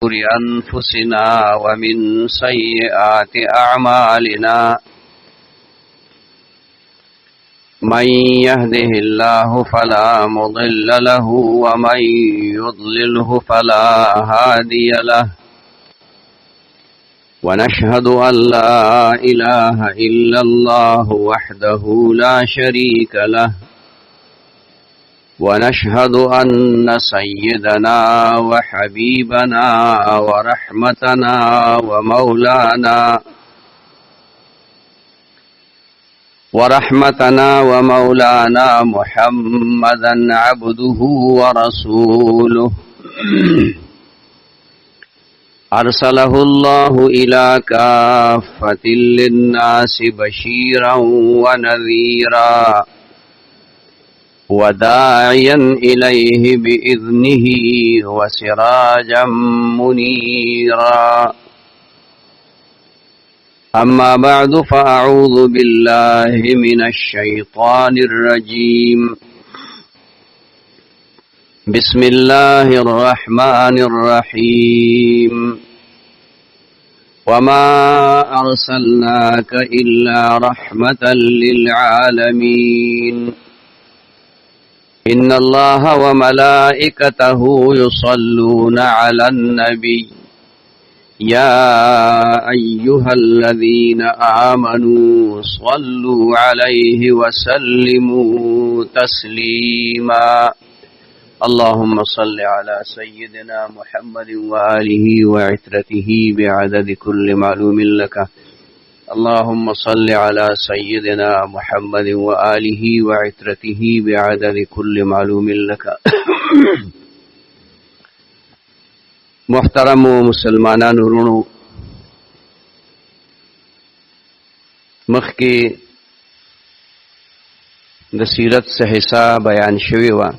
شرور أنفسنا ومن سيئات أعمالنا من يهده الله فلا مضل له ومن يضلله فلا هادي له ونشهد أن لا إله إلا الله وحده لا شريك له ونشهد أن سيدنا وحبيبنا ورحمتنا ومولانا محمدا عبده ورسوله أرسله الله إلى كافة للناس بشيرا ونذيرا وداعيا إليه بإذنه وسراجا منيرا أما بعد فأعوذ بالله من الشيطان الرجيم بسم الله الرحمن الرحيم وما أرسلناك إلا رحمة للعالمين إن الله وملائكته يصلون على النبي يا أيها الذين آمنوا صلوا عليه وسلموا تسليما اللهم صل على سيدنا محمد وآله وعترته بعدد كل معلوم لك اللهم صل على سيدنا محمد وآله وعترته بعدد كل معلوم لك محترم مسلمانان ورونو مخکی د سیرت سے حصہ بیان شوی وا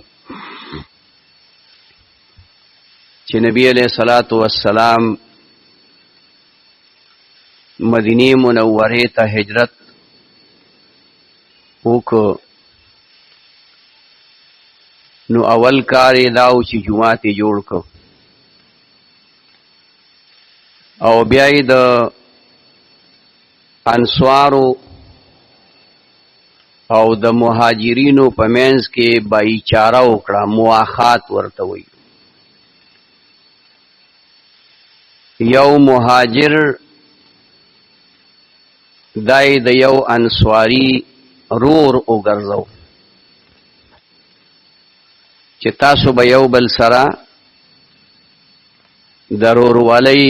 چې نبی علیہ الصلوۃ والسلام مدینی منورې ته هجرت وکړو نو اول کار یې داو چې جمعات جوړ کړ او بیا یې د انصارو او د مهاجرینو په منځ کې بایچاره وکړه مواخات ورته وایي یو مهاجر دای د یو انصاری رور وګرځاو چې تاسو به یو بل سره ضرور والی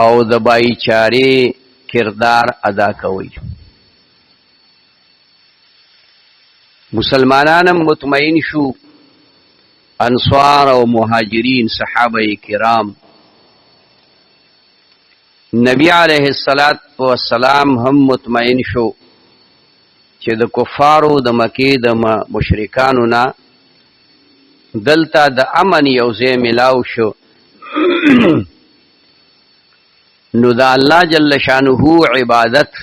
او د بایچاري کردار ادا کوي مسلمانانم مطمئن شو انصار او مهاجرین صحابه کرام نبی علیہ السلام هم مطمئن شو چې د کفارو د مکی د مشرکانو نه دلته د امن یو ځای ملاو شو نو دا الله جل شانه عبادت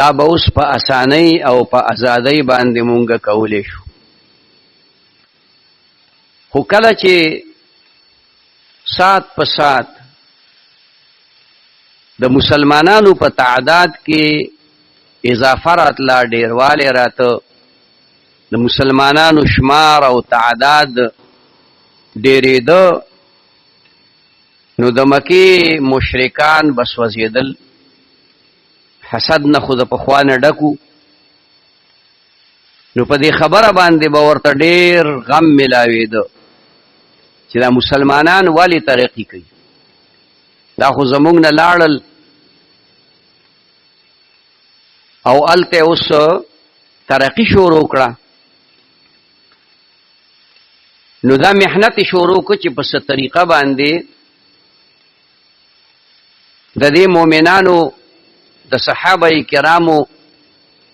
دا به اوس په اسانۍ او په ازادۍ باندې مونږ کولی شو خو کله چې سات په سات د مسلمانانو په تعداد کې اضافه راتله ډیروالی راته د مسلمانانو شمار او تعداد ډیرېده نو د مکی مشرکان بس وزیدل حسد نه خو د پخوا نه ډکو نو په دې خبره باندې به ورته ډیر غم ملاوېده چې دا مسلمانان ولې ترقي کوي دا خو زمونږ نه لاړل او الته اوس ترقي شروع کړه نو دا محنت شروع کړه چې په څه طریقه باندې د دې مؤمنانو د صحابه کرامو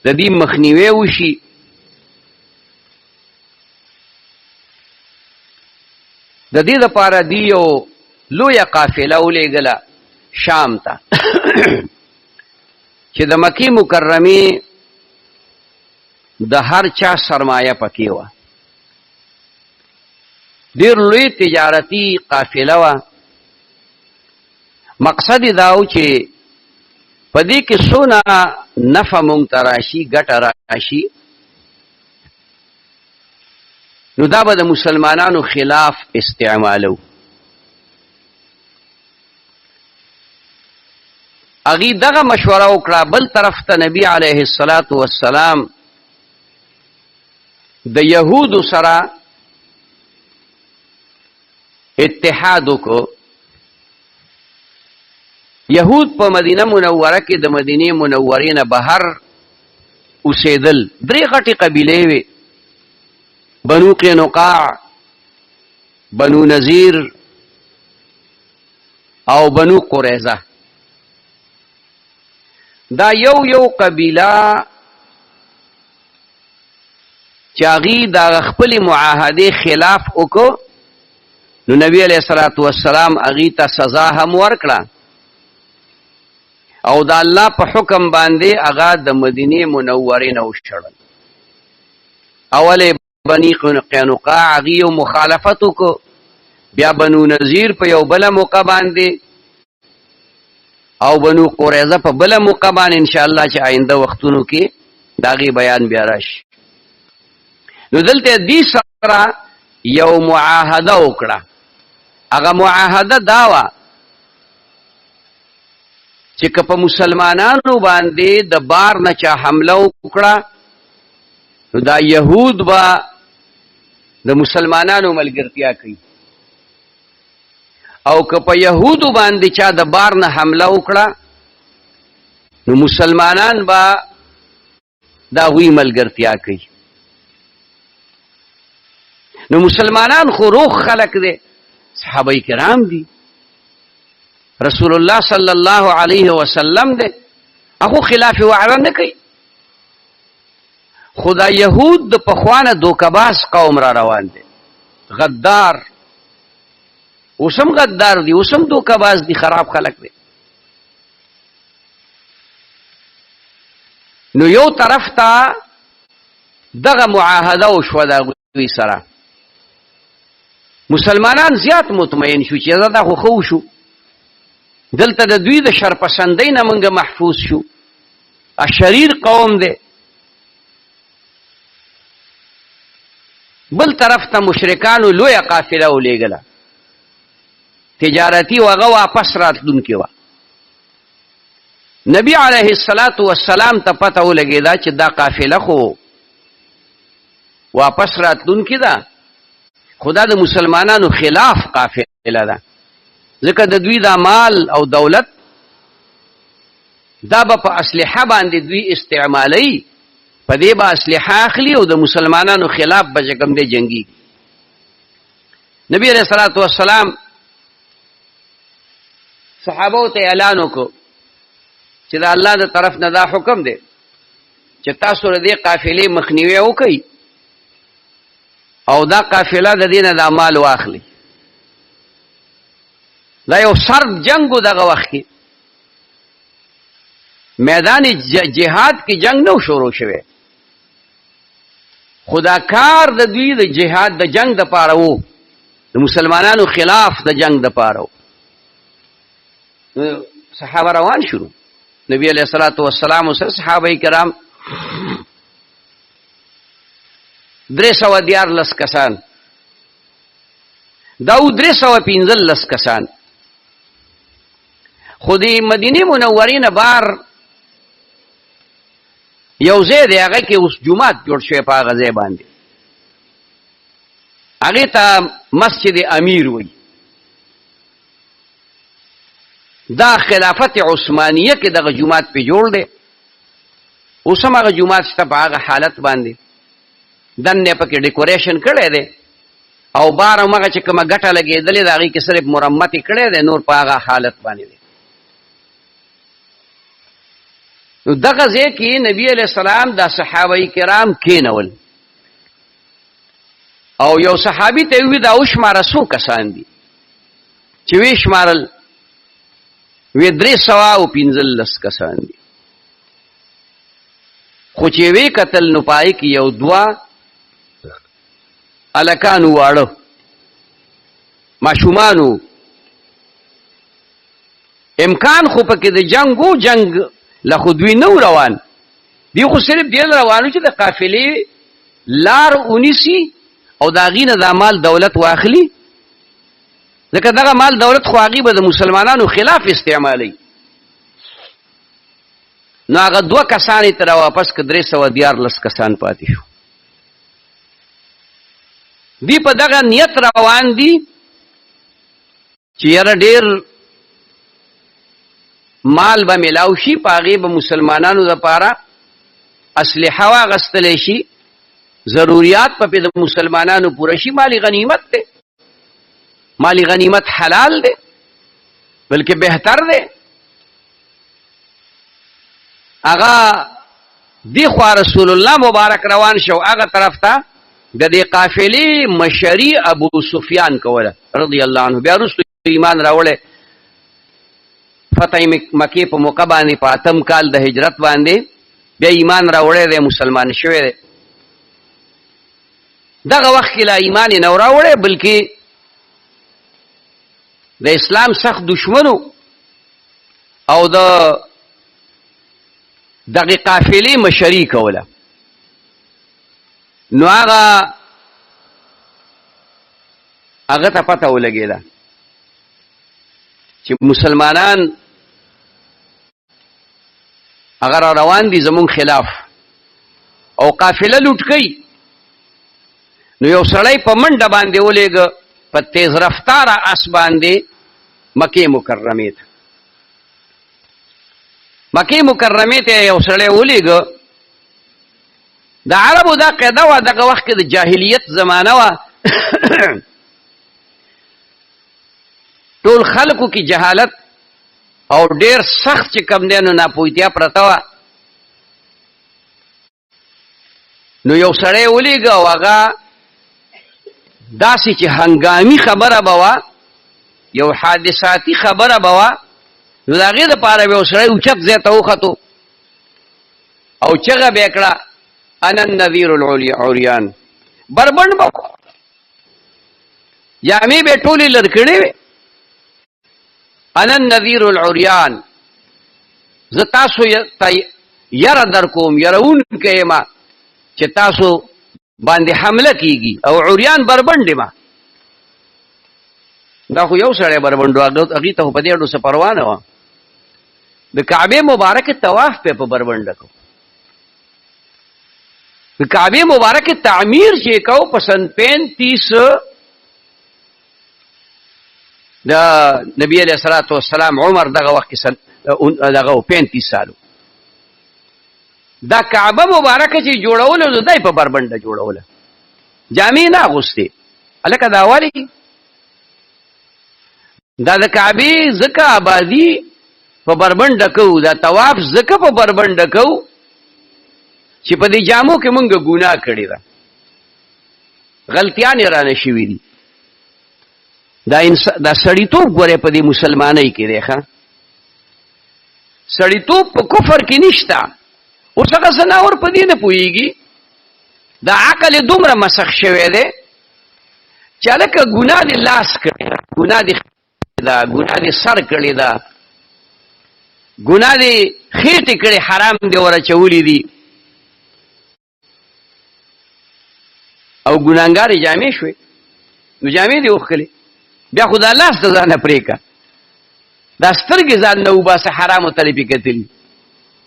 د دې مخنیوي وشي د دې لپاره دی یو لویه قافله ولېږله شام ته چې د مکی مکرمې د هر چا سرمایه پکې وه ډیر لوی تجارتی قافله وه. مقصد دا و چې په دې کې څونه نفع مونږ ته راشي، ګټه راشي، نو دا به د مسلمانانو خلاف استعمالو. هغې دغه مشوره وکړه. بل طرف ته نبی علیه الصلاة والسلام د یهودو سره اتحاد وکړو. یهود په مدینه منوره کې د مدینې منورې نه بهر اوسېدل. درې غټې قبیلې وې: بنو قینقاع، بنو نذیر او بنو قریظه. دا یو قبیله چې هغې د خپلې معاهدې خلاف وکړو، نو نبی علیه الصلاة والسلام هغې ته سزا هم ورکړه او د الله په حکم باندې هغه د مدینې منورې نه وشړل. اول بني قینقاع هغې یو مخالفت وکړو، بیا بنو نذیر په یو بله موقع باندې او بنو قریظه په بله موقع باندې انشاءالله چې آینده وختونو کې د هغې بیان بیا راشي. نو دلته دې سره یو معاهده وکړه. هغه معاهده دا وه چې که په مسلمانانو باندې د بار نه چا حمله وکړه، نو دا یهود به د مسلمانانو ملګرتیا کوي، او که په یهودو باندې چا د بار نه حمله وکړه، نو مسلمانان به د هغوی ملګرتیا کوي. نو مسلمانان خو روغ خلق دی، صحابه کرام دي، رسول الله صلی الله علیه وسلم دی، هغه خلاف وعده نه کوي. خدا یهود د پخوانه دوکباز قوم را روان دي، غدار، اوسم غدار دي، اوسم دوکباز دي، خراب خلق دي. نو یو طرف ته دغه معاهده وشوه د هغوی سره. مسلمانان زیات مطمئن شو چې دا خو ښه وشو، دلته د دوی د شرپسندۍ نه موږ محفوظ شو، شریر قوم دی. بل طرف ته مشرکانو لویه قافله ولېږله تجارتي، و هغه واپس راتلونکې وه. نبی علیه الصلاة والسلام ته پته ولګېده چې دا قافله خو واپس راتلونکې ده، خو دا د مسلمانانو خلاف قافله ده، ځکه د دوی دا مال او دولت دا به په اسلحه باندې دوی استعمالوي، په دې به اسلحه اخلي او د مسلمانانو خلاف به چې کوم دی جنګي. نبی علیه الصلاة والسلام صحابو ته اعلان وکړو چې د الله د طرف نه دا حکم دی چې تاسو د دې قافلې مخنیوی وکړئ او دا قافله د دې نه دا مال واخلي. دا یو سرد جنگ و دغه وخت کې، میدان جهاد کې جنگ نو شروع شوی، خدا کار د دوی د جهاد د جنگ د پاره وو، د مسلمانانو خلاف د جنگ د پاره وو. صحابه روان شروع، نبی علیہ الصلوۃ والسلام سره صحابه کرام 314 کسان، داود 315 کسان. خودی مدینه منورې نه بار یو ځای دی، هغه کې اوس جومات جوړ شوی، په هغه ځای باندې هغې ته مسجد امیر وایي. دا خلافت عثمانیه کې دغه جومات پې جوړ دی، اوس هم هغه جومات شته په هغه حالت باندې، دننه پکې ډیکوریشن کړی دی او بار همغه چې کومه ګټه لګېدلې ده هغې کې صرف مرمت یې کړی دی، نور په هغه حالت باندې دی. نو دغه ځای کې نبی علیہ السلام دا صحابه کرام کېنول او یو صحابي ته وی دا وشماره څو کسان دي، چې وی شمارل وی 315 کسان دي، خو چې وی قتل نو پای کې یو دوا الکانو واړو ماشومانو امکان خو پکې د جنگ له خودوی نو روان دی، خو صرف دی روانو چې د قافلې لار اونیسی او دا غینه د مال دولت واخلي، ځکه دغه مال دولت خو هغه به د مسلمانانو خلاف استعمالي. نو هغه 2 کسان تر واپس ک 314 کسان پاتې شو. دی په دغه نیت روان دي چې یاره ډیر مال به ملاو شي، پاغي به مسلمانانو لپاره اسلحه واغستلی شي، ضرورت په د مسلمانانو پوره شي. مالی غنیمت ده، مالی غنیمت حلال ده بلکې بهتر ده. هغه دی خو رسول الله مبارک روان شو هغه طرف ته، د دې قافلې مشري ابو سفیان کوله رضی الله عنه. بیا وروسته ایمان راوړی، فتح مکې په موقع باندې په 8م کال د هجرت باندې بیا ایمان راوړی دی، مسلمان شوی دی. دغه وخت کې لا ایمان یې نه راوړی، بلکې د اسلام سخت دشمنو او دغه قافلې مشري کوله. نو هغه ته پته ولګېده چې مسلمانان اگر روان دي زمون خلاف او قافله لوټ کړي. نو یو سړی په منډه باندې ولېږه په تیز رفتاره اس باندې مکې مکرمې ته. مکې مکرمې ته یو سړی ولېږه. د عربو دا قاعده وه، دغه وخت کې د جاهلیت زمانه وه، ټول خلکو کې جهالت او ډیر سخت چې کم دی نو ناپوهتیا پرته وه. نو یو سړی ولېږه او هغه داسې چې هنګامي خبره به وه، یو حادثاتي خبره به وه. نو د هغې دپاره به یو سړی اوچت ځای ته وختو او چغه به یې کړه انا النذیر العریان. بربنډ به جامې به ټولې لر کړې وې، انا النذیر العریان، زه تاسو یره در کوم، یرونکی یم چې تاسو باندې حمله کیږي، او عریان بربنډ یم. دا خو یو سړی بربنډ و، هغې ته خو په دې اډو څه پروا نه وه. د کعبې مبارکې طواف په بربنډه کو، د کعبې مبارکې تعمیر چې کو په سن 35 د نبی علیہ الصلوۃ والسلام عمر دغه وخت کې سن دغه 35 سالو. دا کعبه مبارکه چې جوړول نو دای په بربنډه جوړول، جامې نه اغوستې. الکه دا والی دا د کعبې زکه آبادی په بربنډه کو، دا طواف زکه په بربنډه کو چې په دې جامو کې مونږ ګناه کړی ده، غلطیان رانه شوي دي. دا سړیتوب ګوره په دې مسلمانۍ کې دی ښه، سړیتوب په کفر کې نشته. اوس هغه زناور په دې نه پوهېږي، دا عقل یې دومره مسخ شوی دی چې هلکه ګناه دې لاس کړې ده، ګناه دې ده، ګناه دې سر کړې ده، ګناه دې خېټې کړې، حرام دې ورچولي دي او ګناهګارې جامې شوې. نو جامې دې وښکلې، بیا خو دا لاس ته ځانه پرېږه، دا سترګې ځان نه وباسه حرامو ته دې پې کتلي،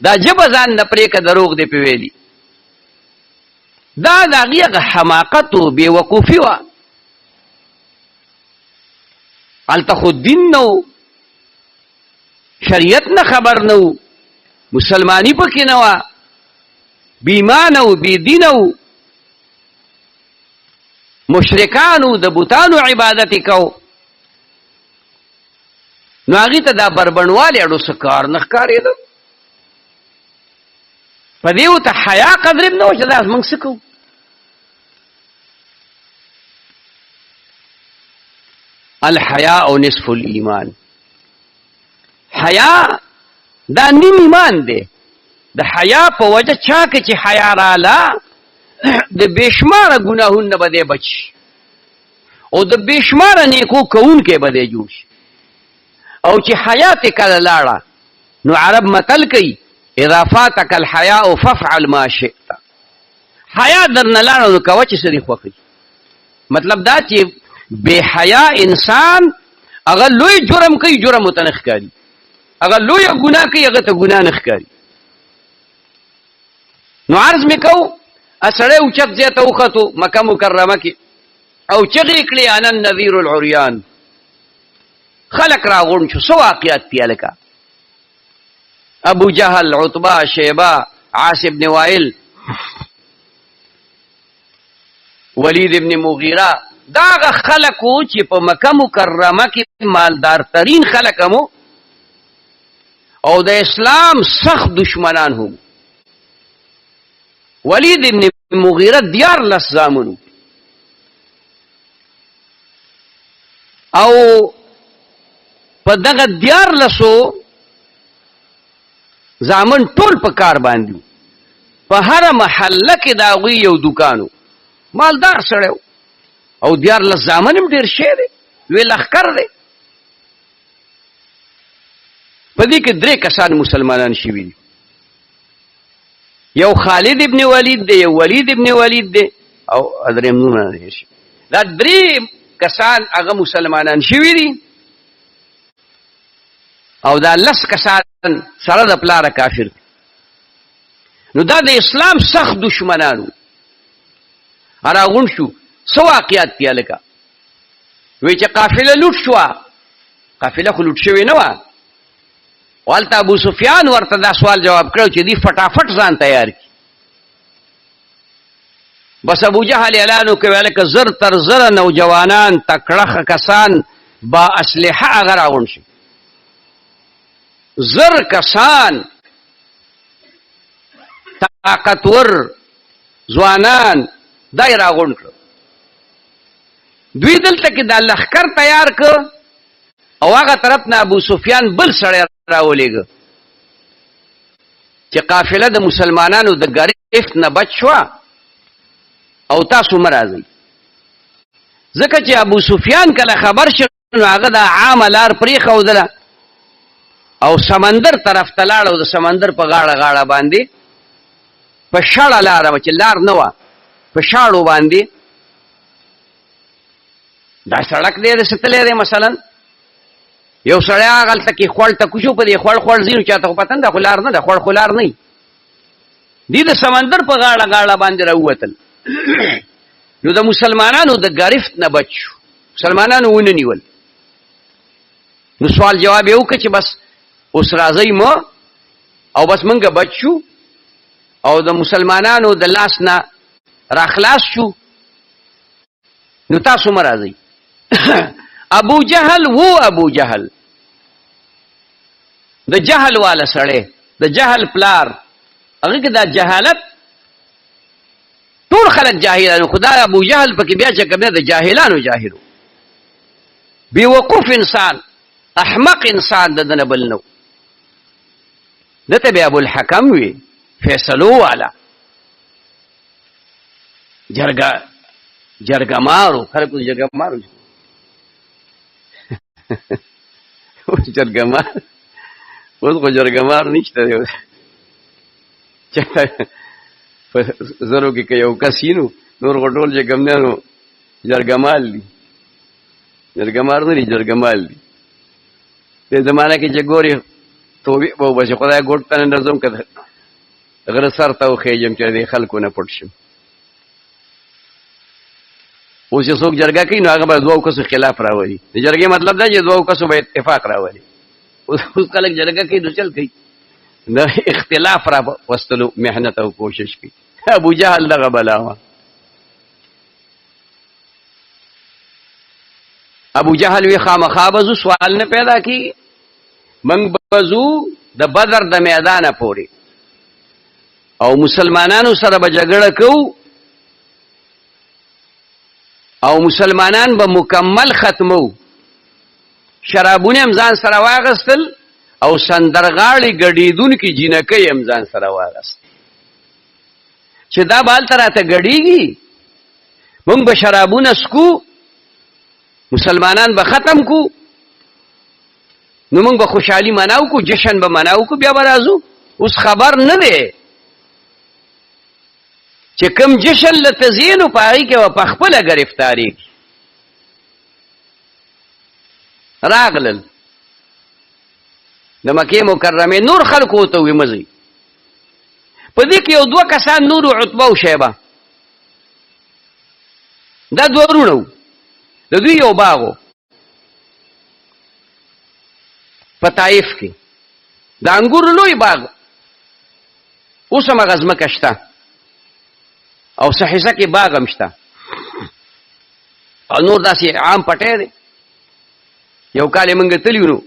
دا ژبه ځان نه پرېږه دروغ دې پې ویلي. دا د هغې هغه حماقت و بېوقوفي وه. هلته خو دین نه و، شریعت نه خبر نه و، مسلمانی پکې نه وه، بېایمانه و، بېدینه و، مشرکانو د بوتانو عبادت یې کو. نو هغې ته دا بربنډوالی اړو څه کار نه ښکارېده، په دې ورته حیا قدر هم نه وه چې دا موږ څه کوو. الحیاء نصف الایمان، حیا دا نیم ایمان دی. د حیا په وجه چا کې چې حیا راله د بېشماره ګناهونه به دی بچ. او د بشمار نیکو کوونکې به دی جوړ شي. او چې حیا ته کله لاړه نو عرب متل کوي اذا فاتك الحياء فافعل ما شئت. حیا درنه لاړه نو کوه چې سړي خوښي. مطلب دا چې بے حیا انسان اگر لوی جرم کوي جرم ته نه ښکاري، اگر لوی ګناه کوي هغه ته ګناه نه ښکاري. نو عرض مې کو اسړی اوچت ځای ته وختو مکه مکرمه کې او چغې کړې انا النذیر العریان. خلق راغون شو. سو واقعات دي هلکه. ابو جهل، عتبه، شیبه، عاص ابن وائل، ولید ابن مغیره، دا هغه خلق وو چې په مکه مکرمه کې مالدار ترین خلق هم او د اسلام سخت دشمنان هم. ولید ابن مغیره 14 زامنو او په دغه 14 زامن ټول په کار باندې په هر محله کې دا غوي یو دکانو مالدار سره او 14 زامن هم ډیر شي دي وی لخر دي. په دې کې 3 کسان مسلمانان شوي دي. یو خالد ابن ولید دی، یو ولید ابن ولید دی او دریم نوم نه شي. دا 3 کسان هغه مسلمانان شوي دي او دا 10 کسان سره د پلار کافر دي. نو دا د اسلام سخت دشمنانو راغون شو. سو واقعات دي هلکه. وی چې قافله لوټ شوه، قافله خو لوټ شوې نه وه، والته ابو سفیان ورته دا سوال جواب کړو چې دی فټافټ ځان تیار کړي. بس ابو جهل اعلان وکړ هلکه زر تر زره نوجوانان تکړه کسان با اسلحه هغه راغون شي. زر کسان طاقتور ځوانان دای راغون کړ. دوی دلته کې دا لښکر تیار کړ او هغه طرف نه ابو سفیان بل سړی راولېږه چې قافله د مسلمانانو د ګرفت نه بچ شوه او تاسو مه راځئ. ځکه چې ابو سفیان کله خبر شو نو هغه د عامه لار پرېښودله او سمندر طرف ته لاړ او د سمندر په غاړه غاړه باندې په شړه لاره وه چې لار نه وه په شاړو باندې دا سړک دی د ستلی دی. مثلا یو سړی هغلته کې خوړ ټکو شو، په دې خوړ ځي نو چاته خو پته نه ده، خو لار نه ده، خوړ خو لار نه دی د سمندر په غاړه غاړه باندې راووتل. نو د مسلمانانو د ګرفت نه بچ شو، مسلمانانو ونه نیول. نو سوال جواب یې وکړه چې بس اوس راځئ مه او بس منګه بچ شو او د مسلمانانو د لاس نه راخلاص شو، نو تاسو مه راځئ. ابو جهل وو ابو جهل د جهل والا سړی، د جهل پلار، هغه کې دا جهالت ټول خلک جاهلانو، خدا ابو جهل پکې بیا چې کوم د جاهلانو جاهلو، بیوقوف انسان، احمق انسان د دنه بل نو. دته بیا ابو الحکم وی فیصلو والا جرګه مارو خلکو جرګه مارو اوس جرګه مار اوس خو جرګه مار نشته دی. په زرو کې که یو کس نو نور خو ټول چې کوم دی نو جرګه مال دي، جرګه مار نه دي، جرګه مال دي. دې زمانه کې چې ګورې توبې به وباسي خدای ګوټ ته نه درځم که غره سر ته وخېږم چې د خلکو نه پټ شم. اوس چې څوک جرګه کوي نو هغه به 2 کسو خلاف راولي. د جرګې مطلب دا چې 2 کسو به اتفاق راولي. اوس خلک جرګه کوي نو چل کوي د اختلاف را وستلو محنت او کوشش کوي. ابو جهل دغه بلا وه. ابو جهل وی خامخا بزو سوال نه پیدا کی، منگ بزو د بدر د میدانه پورې او مسلمانانو سره به جګړه کوو او مسلمانان به مکمل ختمو. شرابونه هم ځان سره واغستل او سندرغاړي ګډېدونکي جینکۍ هم ځان سره واغست چې دا به هلته راته ګډېږي، موږ به شرابونه څکو مسلمانان به ختم کو نو موږ به خوشحالي مناو کو جشن به مناو کو بیا به راځو اوس خبر نه دی چې کوم جشن لته ځې نو په هغې کې به په خپله ګرفتارېږي راغلل د مکې مکرمې نور خلکو ورته وویل مه ځئ په دې کې یو دوه کسان نور عتبه او شیبه دا دوه وروڼه وو د دوی یو باغ و په طایف کې د انګورو لوی باغ اوس هم هغه ځمکه شته او څه حصه کې باغ هم شته او نور داسې عام پټی دی یو کال یې موږ تلي نو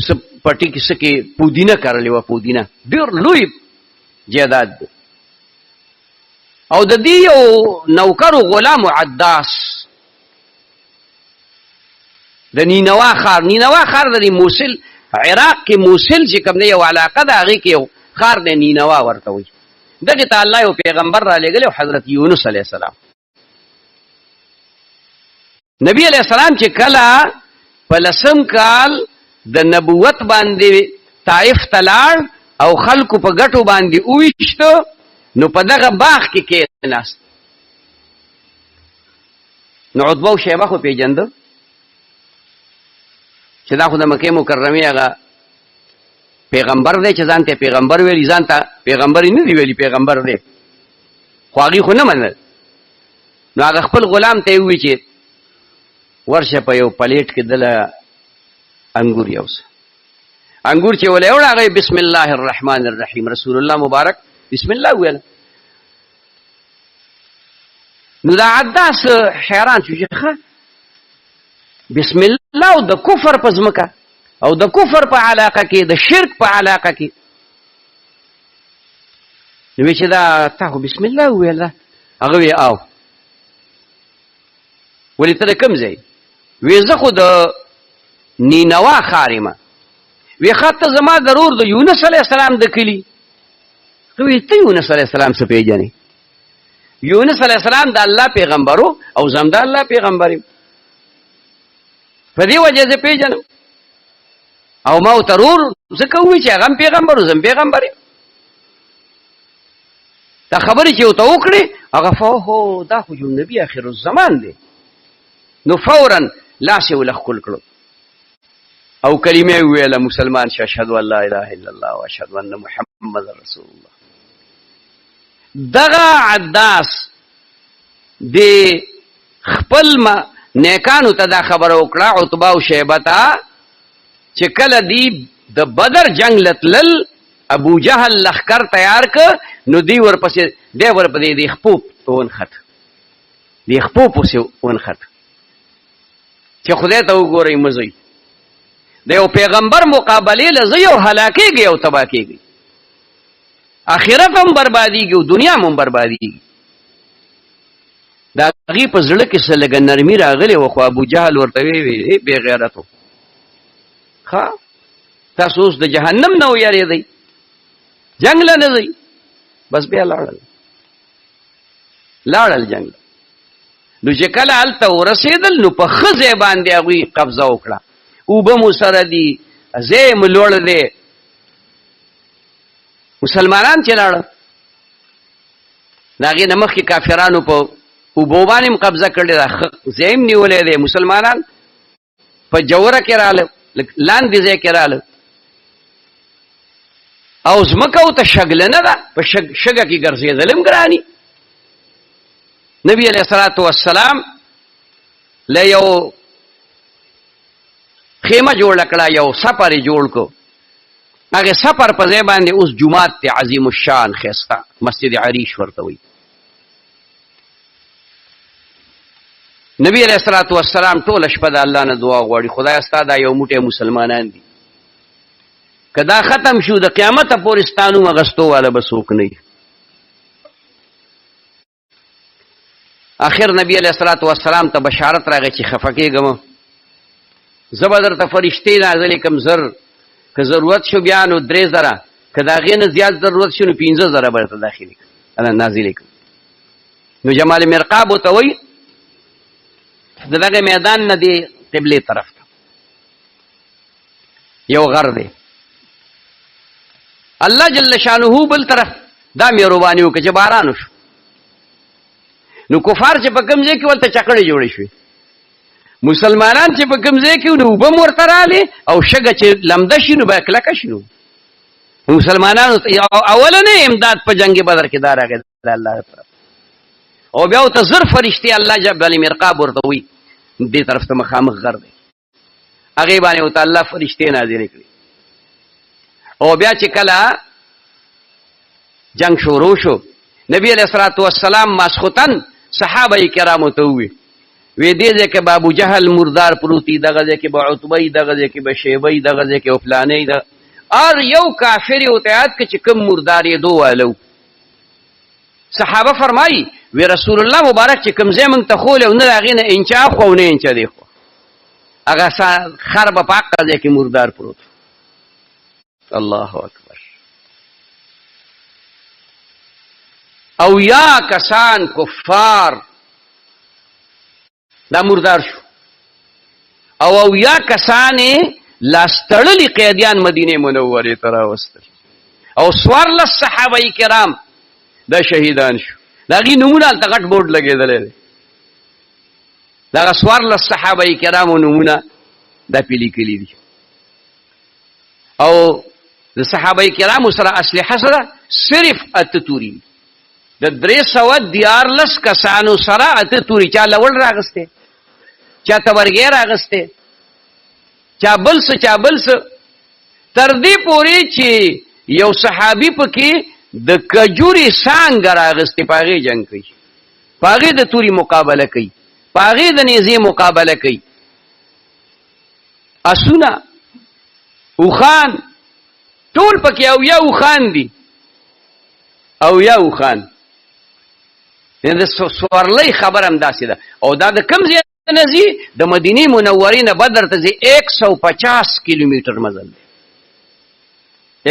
څه پټي کې څه کې پودینه کرلې وه پودینه ډېر لوی جیداد دی او د دې یو نوکر غلام عداس د نینوا ښار د موصل عراق کې موصل چې کوم دی یو علاقه ده هغې کې یو ښار دی نینوا ورته وایي دغې ته الله یو پیغمبر را لېږلی حضرت یونس علیه السلام نبی علیه السلام چې کله په 10 کال د نبوت باندې طائف ته لاړ او خلکو په ګټو باندې وویشته نو په دغه باغ کې کېناست نو عتبه او شیبه خو پېژنده چې دا خو د مکې مکرمې هغه پیغمبر دی چې ځان ته پیغمبر ویلي ځان ته پیغمبر یې نه دی ویلي پیغمبر دی خو هغې خو نه منل نو هغه خپل غلام ته یې ووایي چې ورشه په یو پلیټ کې دله انګور یوسه انګور چې وله یوړه هغه بسم الله الرحمن الرحیم رسول الله مبارک بسم الله ویل نو دا عداس حیران شو چې ښه بسم الله او د کفر په ځمکه او د کفر په علاقه کې د شرک په علاقه کې نو چې دا تا خو بسم الله ویله هغه وی او ولې ته د کوم ځای وی زه خو د نینوا ښار یم وی ښه ته زما ضرور د یونس علیه السلام د کلي وی ته یونس علیه السلام څه پېژنې یونس علیه السلام د الله پیغمبرو او زم د الله پیغمبر یم په دې وجه زه پېژنم او ما ورته ورور ځکه ووایي چې هغه هم پیغمبر و زه هم پیغمبر یم دا خبرې چې ورته وکړې هغه فوهو دا خو یو نبي آخر الزمان دی نو فورا لاس یې ولښکل کړو او کلمه ویله مسلمان شه اشهد ان لا اله الا الله واشهد ان محمد رسول الله دغه عداس د خپل نیکانو ته دا خبره وکړه عتبه او شیبه ته چې کله دی د بدر جنگ لتلل ابو جهل لخکر تیار که نو دی ورپسې دی ورپسې دی خپو ونخت دی خپو پسې ونخت چې خدای ته وګورئ مه ځئ د یو پیغمبر مقابلې له ځئ او هلاکېږي او تباه کېږي آخرت هم بربادېږي او دنیا هم بربادېږي د هغې په زړه کې څه لږه نرمي راغلې وه خو ابو جهل ورته ویې بې غیرتو ښه تاسو اوس د جهنم نه ویرېدئ جنګ له نه ځئ بس بیا لاړل جنګ نو چې کله هلته ورسېدل نو په ښه ځای باندې هغوی قبضه وکړه اوبه مو سره دي ځای مو لوړ دی مسلمانان چې لاړه د هغې نه مخکې کافرانو په اوبو باندې هم قبضه کړې ده ځای هم نیولی دی مسلمانان په جوره کې راغله لاندې ځای کې راغله او ځمکه ورته شګله نه ده په شګه کې ګرځېدل هم ګراني نبی علیه الصلاة والسلام له یو خیمه جوړه کړه یو سفر یې جوړ کو هغې سفر په ځای باندې اوس جومات دی عظیم الشان ښایسته مسجد عریش ورته وایي نبی علیه الصلاة والسلام ټوله شپه د الله نه دعا غواړي خدایه ستا دا یو موټی مسلمانان دي که دا ختم شو د قیامته پورې ستا نوم اخیستو والا به څوک نه وي آخر نبی علیه الصلاة والسلام ته بشارت راغی چې خفه کېږم زه به درته فرشتې نازلې کړم زر که ضرورت شو بیا نو 3000 که د هغې نه زیات ضرورت شو نو 15000 به درته داخلې کړم نازلې کړم نو جمال مرقاب ورته وایي د دغه میدان نه دی قبله طرف ته یو غر دی. الله جل شانه بل طرف دا مهرباني وکړه چې باران وشو. نو کفار چې په کوم ځای کې ولته چکړې جوړې شوې، مسلمانان چې په کوم ځای کې نو اوبه هم ورته رالې او شګه چې لمده شي نو به کلکه شي. نو مسلمانانو اولنې امداد په جنگ بدر کې دا راغی د الله طرف، او بیا ورته زر فرشتې الله جبل مرقاب ورته وي دې طرف ته مخامخ غر دی، هغې باندې ورته الله فرشتې نازلې کړي. او بیا چې کله جنگ شروع شو، نبی علیہ الصلوۃ والسلام ماسختن صحابه کرامو ته وی دې ځای کې ابو جهل مردار پروتي، دغه ځای کې به عتبه، دغه ځای کې به شیبه، دغه ځای کې فلانې ده، اور یو کافر او تیاد کې چې کوم مردار یې دوه والو. صحابه فرمایي وی رسول الله مبارک چې کوم ځای مونږ ته خول او نه هغې نه انچا خو نه انچا دی، خو هغه خر به په هغه ځای کې مردار پروت. الله اکبر. او یا کسان کفار دا مردار شو، او یا کسانې لاستړلي قیدیان مدینه منورې ته راوستل، او 14 صحابه کرام دا شهیدان شو. د هغې نومونه هلته غټ بورډ لګېدلی دی، دغه 14 صحابه کرامو نومونه دا پې لیکلي دي. او د صحابه کرامو سره اسلحه سره صرف 8 توري، د 314 کسانو سره 8 توري، چا لوړ راغسته، چا تورګې راغسته، چا بل څه، تر دې پورې چې یو صحابي پکې د کجوري سانګ راغسته، پاغې جنگ کوي، پاغې د توري مقابله کوي، پاغې د نیزې مقابله کوي. اسونه اوخان ټول پکې او یا اوخان دي، او یا اوخان د سوارلۍ خبر هم داسې ده. او دا د کوم ځای نه ځي؟ د مدینې منورې نه بدر ته ځي 150 کیلومیټر مزل دی،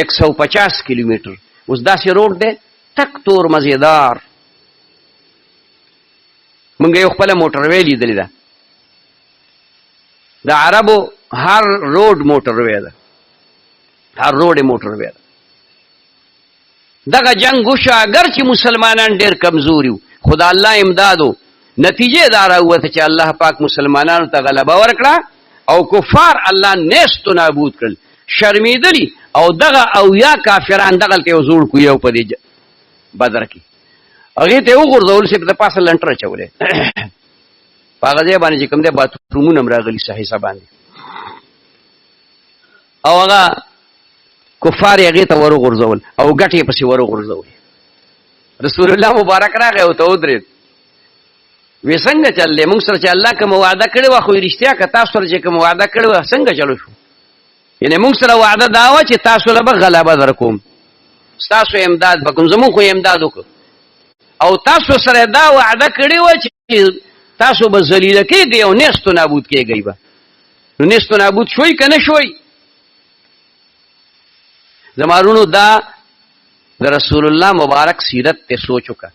150 کیلومیټر. اوس داسې روډ دی تک تور مزیدار. مونږ یو خپله موټروی لیدلې ده، د عربو هر روډ موټروی ده، هر روډ موټروی ده. دغه جنگ وشو، اگر چې مسلمانان ډېر کمزوري وو، خدا الله امدادو، نتیجه دا راووته چې الله پاک مسلمانانو ته غلبه ورکړه او کفار الله نیست و نابود کړل، شرمیدلی. او دغه اویا کافران دغلته یو زوړ کو یو په دې بدر کې هغې ته یې وغورځول چې د پاسه لنټر اچولی په هغه ځای باندې چې کوم دی باترومونه هم راغلي صحیح حساب باندې، او هغه کفار یې هغې ته ورغورځول او ګټې یې پسې ورغورځول. رسول الله مبارک راغی او ته ودرېد، وی څنګه چل دی؟ موږ سره چې الله کوم وعده کړې وه، خو رښتیا که تاسو سره چې کوم وعده کړې وه څنګه چلو شو؟ یعنې موږ سره وعده دا وه چې تاسو له به غلبه در کوم، ستاسو امداد به کوم، زمونږ خو امداد وکړو. او تاسو سره دا وعده کړې وه چې تاسو به ذلیله کېږئ او نیست و نابود کېږئ به. نو نیست و نابود شوئ که نه شوئ؟ زمارونو دا د رسول الله مبارک سیرت ته سوچ وکړه.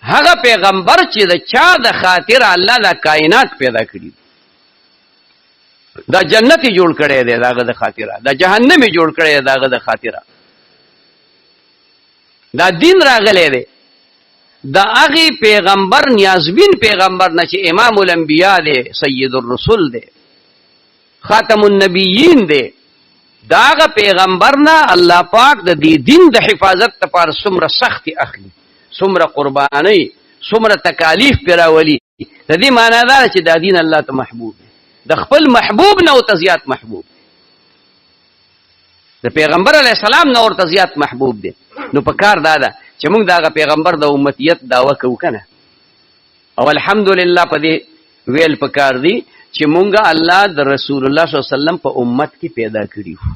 هغه پیغمبر چې د چا د خاطر الله د کائنات پیدا کړي، دا جنت جوړ کړی دی داغه د خاطره، دا جهنم جوړ کړی دی داغه د خاطره، دا دین راغلی دی د هغې پیغمبر نیازبین پیغمبر نه چې امام الانبیاء دی، سید الرسل دی، خاتم النبیین دی. دا هغه پیغمبر نه الله پاک د دې دین د حفاظت لپاره څومره سختي اخلي، څومره قربانۍ، څومره تکالیف پرې راولي. د دې معنا دا ده چې دا دین الله ته محبوب دی، د خپل محبوب نه ورته زیات محبوب دی، د پیغمبر علیه السلام نه ورته زیات محبوب دی. نو په کار دا ده چې موږ د هغه پیغمبر د امتیت دعوه کوو که نه، او الحمدلله په دې ویل په کار دی چې مونږه الله د رسول الله صلی الله علیه وسلم په امت کې پیدا کړي وو.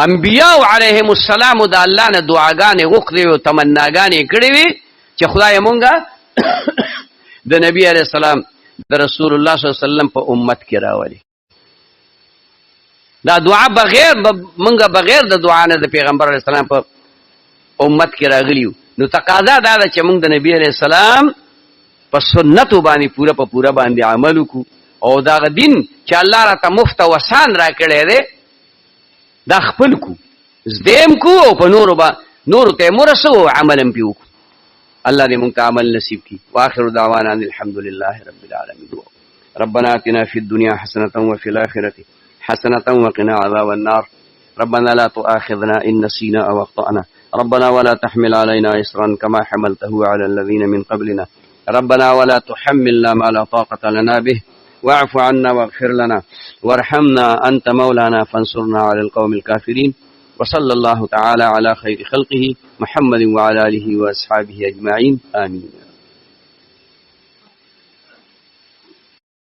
انبیاء علیهم السلام د الله نه دعاګانې غوښتې او تمناګانې کړې وي چې خدای مونږه د نبی علیه السلام د رسول الله صلی الله علیه وسلم په امت کې راولي. دا دعا بغیر مونږه بغیر د دعا نه د پیغمبر علیه السلام په امت کې راغلی. نو تقاضا دا ده چې مونږ د نبی علیه السلام په سنتو باندې پورا په پورا باندې عمل وکړو او دا دین چې الله راته مفت او آسان راکړی دی دا خپل کو زدیم کو او په نورو ته مرسو عمل هم پې وکړو. الله دې موږ ته عمل نصیب کړي. واخر دعوانا ان الحمد لله رب العالمين. ربنا آتنا في الدنيا حسنة وفي الآخرة حسنة وقنا عذاب النار. ربنا لا تؤاخذنا إن نسينا أو أخطأنا. ربنا ولا تحمل علينا إصرا كما حملته على الذين من قبلنا. ربنا ولا تحملنا ما لا طاقة لنا به واعف عنا واغفر لنا وارحمنا أنت مولانا فانصرنا على القوم الكافرين. وصلى الله تعالى على خير خلقه محمد وعلى آله وأصحابه أجمعين آمين.